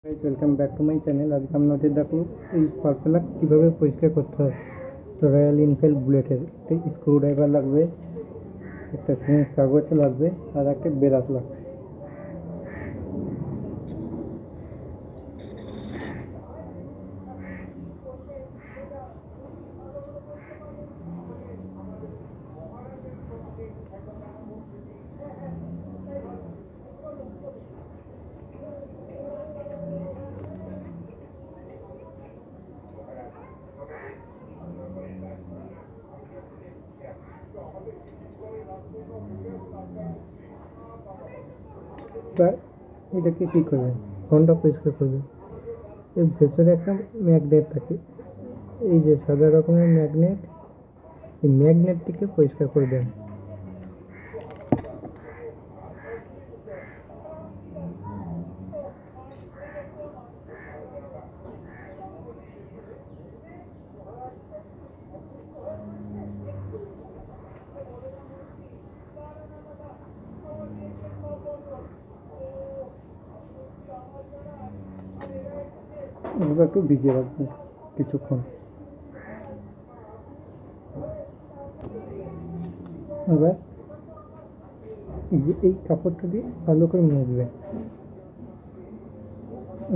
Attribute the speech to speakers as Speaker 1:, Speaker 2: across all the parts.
Speaker 1: Guys welcome back to my channel. আজকে আপনাদের দেখো এই স্পার্ক প্লাগ কীভাবে পরিষ্কার করতে হয়। তো রয়্যাল এনফিল্ড বুলেটের একটা স্ক্রু ড্রাইভার লাগবে, একটা সিরিঞ্জ কাগজ লাগবে আর একটা ব্রাশ লাগবে। এবার এটাকে কী করবেন, ফোনটা পরিষ্কার করবেন। এর ভেতরে একটা ম্যাগনেট থাকে, এই যে সাদা রকমের ম্যাগনেট, এই ম্যাগনেটটিকে পরিষ্কার করবেন। এবার একটু ভিজিয়ে রাখবেন কিছুক্ষণ। এবার এই কাপড়টা দিয়ে ভালো করে মুছবেন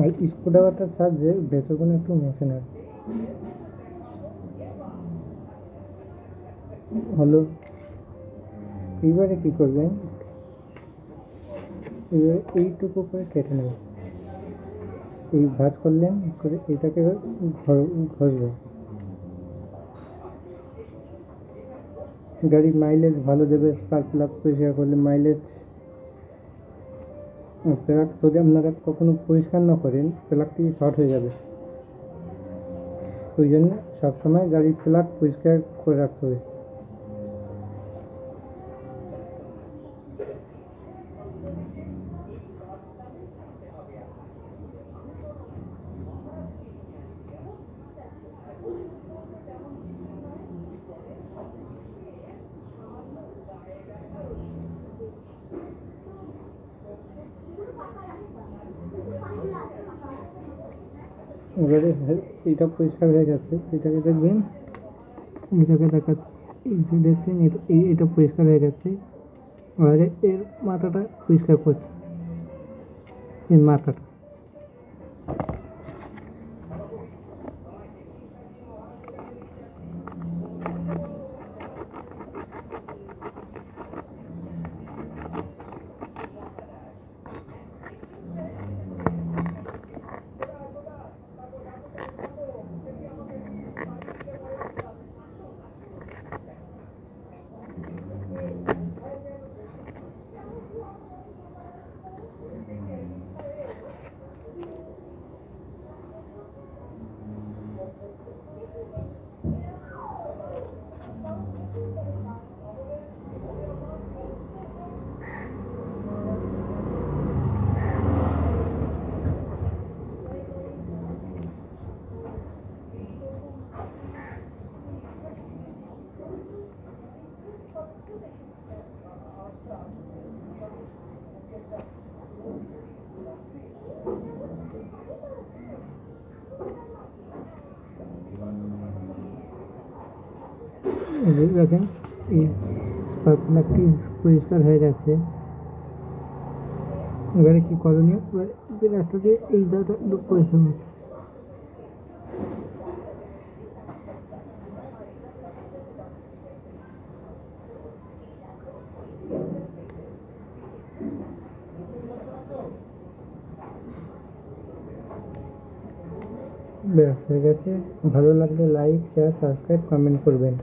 Speaker 1: আর স্ক্রুড্রাইভারটার সাহায্যে ভেতরগুলো একটু মুছে নেবেন। হলো, এবারে কী করবেন, এবারে এইটুকু করে কেটে নেবেন। এই ভাঁজ করলেন করে এটাকে ঘষবেন। গাড়ির মাইলেজ ভালো দেবে স্পার্ক প্লাগ পরিষ্কার করলে। মাইলেজ প্লাগ যদি আপনারা কখনো পরিষ্কার না করেন, প্লাগটি শর্ট হয়ে যাবে। ওই জন্য সবসময় গাড়ির প্লাগ পরিষ্কার করে রাখতে হবে। এবারে এটা পরিষ্কার হয়ে গেছে, এটাকে দেখবেন, এটাকে দেখছেন এটা পরিষ্কার হয়ে গেছে। আর এর মাথাটা পরিষ্কার করছে, এর মাথাটা। দেখেন এই স্পার্ক প্লাগটি পরিষ্কার হয়ে গেছে। এবারে কি করণীয়, এবার রাস্তা দিয়ে এই জায়গাটা একটু পরিষ্কার হচ্ছে। ব্যাস হয়ে গেছে। ভালো লাগলে লাইক, শেয়ার, সাবস্ক্রাইব, কমেন্ট করবেন।